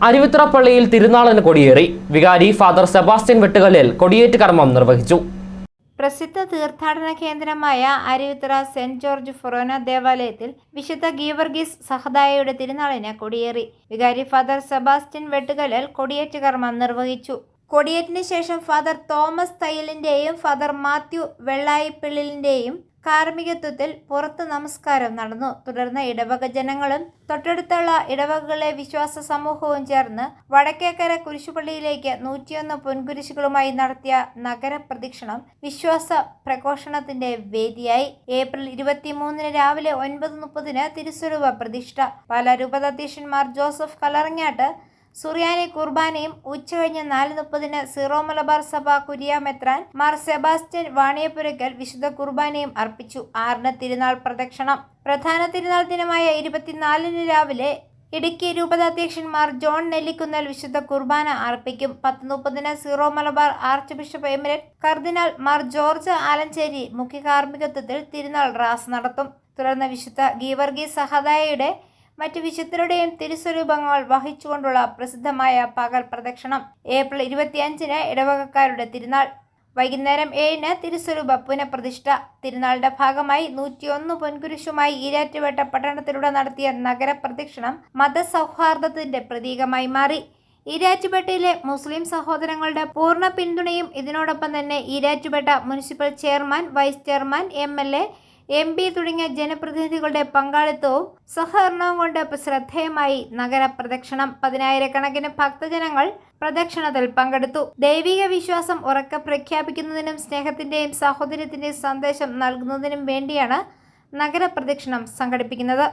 അരുവിത്തറ പള്ളിയിൽ തിരുനാളിന് കൊടിയേറി. വികാരി ഫാദർ സെബാസ്റ്റ്യൻ വെട്ടുകല്ലിൽ കൊടിയേറ്റ് കർമ്മം നിർവഹിച്ചു. പ്രസിദ്ധ തീർത്ഥാടന കേന്ദ്രമായ അരുവിത്തറ സെന്റ് ജോർജ് ഫൊറോന ദേവാലയത്തിൽ വിശുദ്ധ ഗീവർഗീസ് സഹദായയുടെ തിരുനാളിന് കൊടിയേറി. വികാരി ഫാദർ സെബാസ്റ്റ്യൻ വെട്ടുകല്ലിൽ കൊടിയേറ്റ് കർമ്മം നിർവഹിച്ചു. കൊടിയേറ്റിന് ശേഷം ഫാദർ തോമസ് തയ്യലിന്റെയും ഫാദർ മാത്യു വെള്ളായിപ്പിള്ളിലിന്റെയും കാർമ്മികത്വത്തിൽ പുറത്ത് നമസ്കാരം നടന്നു. തുടർന്ന് ഇടവക ജനങ്ങളും തൊട്ടടുത്തുള്ള ഇടവകകളിലെ വിശ്വാസ സമൂഹവും ചേർന്ന് വടക്കേക്കര കുരിശുപള്ളിയിലേക്ക് 101 പൊൻകുരിശുകളുമായി നടത്തിയ നഗരപ്രദക്ഷിണം വിശ്വാസ പ്രഘോഷണത്തിന്റെ വേദിയായി. ഏപ്രിൽ 23 രാവിലെ 9:30 തിരുസ്വരൂപ പ്രതിഷ്ഠ. പാലാ രൂപതാധ്യക്ഷന്മാർ ജോസഫ് കല്ലറങ്ങാട്ട് സുറിയാനി കുർബാനയും ഉച്ചകഴിഞ്ഞ് 4:30 സീറോ മലബാർ സഭ കുരിയ മെത്രാൻ മാർ സെബാസ്റ്റ്യൻ വാണിയപ്പുരയ്ക്കൽ വിശുദ്ധ കുർബാനയും അർപ്പിച്ചു. 6 തിരുനാൾ പ്രദക്ഷിണം. പ്രധാന തിരുനാൾ ദിനമായ 24 രാവിലെ ഇടുക്കി രൂപതാധ്യക്ഷന്മാർ ജോൺ നെല്ലിക്കുന്നൽ വിശുദ്ധ കുർബാന അർപ്പിക്കും. 10:30 സീറോ മലബാർ ആർച്ച് ബിഷപ്പ് എമിരറ്റ് കർദിനാൾ മാർ ജോർജ് ആലഞ്ചേരി മുഖ്യ കാർമ്മികത്വത്തിൽ തിരുനാൾ റാസ് നടത്തും. തുടർന്ന് വിശുദ്ധ ഗീവർഗീസ് സഹദായയുടെ മറ്റ് വിശുദ്ധരുടെയും തിരുസ്വരൂപങ്ങൾ വഹിച്ചുകൊണ്ടുള്ള പ്രസിദ്ധമായ പകൽ പ്രദക്ഷിണം. ഏപ്രിൽ 25 ഇടവകക്കാരുടെ തിരുനാൾ. വൈകുന്നേരം 7 തിരുസ്വരൂപ പുനഃപ്രതിഷ്ഠ. തിരുനാളിന്റെ ഭാഗമായി 101 പൊൻകുരിശുമായി ഈരാറ്റുപേട്ട പട്ടണത്തിലൂടെ നടത്തിയ നഗരപ്രദക്ഷിണം മതസൗഹാർദ്ദത്തിന്റെ പ്രതീകമായി മാറി. ഈരാറ്റുപേട്ടയിലെ മുസ്ലിം സഹോദരങ്ങളുടെ പൂർണ്ണ പിന്തുണയും ഇതിനോടൊപ്പം തന്നെ Erattupetta municipal chairman, vice chairman, MLA, MP തുടങ്ങിയ ജനപ്രതിനിധികളുടെ പങ്കാളിത്തവും സഹകരണവും കൊണ്ട് ശ്രദ്ധേയമായി നഗരപ്രദക്ഷിണം. 10,000-കണക്കിന് ഭക്തജനങ്ങൾ പ്രദക്ഷിണത്തിൽ പങ്കെടുത്തു. ദൈവിക വിശ്വാസം ഉറക്കെ പ്രഖ്യാപിക്കുന്നതിനും സ്നേഹത്തിന്റെയും സാഹോദര്യത്തിന്റെയും സന്ദേശം നൽകുന്നതിനും വേണ്ടിയാണ് നഗരപ്രദക്ഷിണം സംഘടിപ്പിക്കുന്നത്.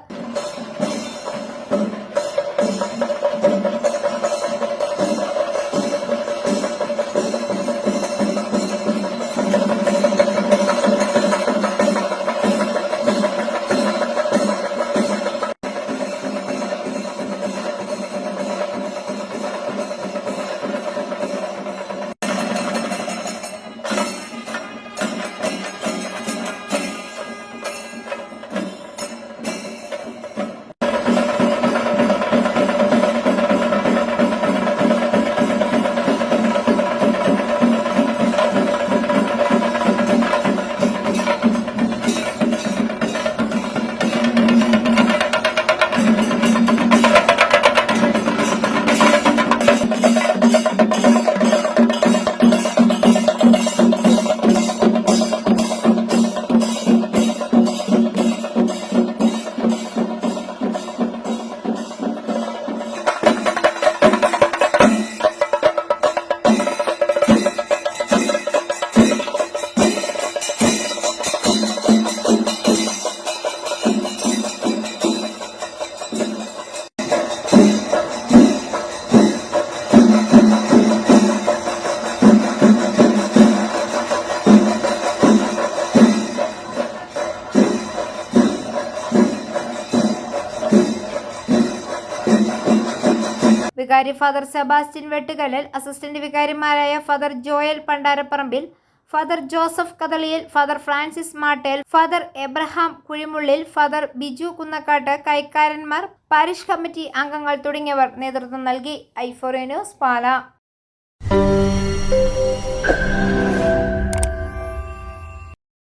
വികാരി ഫാദർ സെബാസ്റ്റ്യൻ വെട്ടുകല്ലിൽ, അസിസ്റ്റന്റ് വികാരിമാരായ father Joel Pandarapparambil, father Joseph Kadaliyil, father Francis Mattel, father Abraham Kuzhimullil, father Biju Kunnakkattu, കൈക്കാരന്മാർ, പാരിഷ് കമ്മിറ്റി അംഗങ്ങൾ തുടങ്ങിയവർ നേതൃത്വം നൽകി. i4A news, Pala.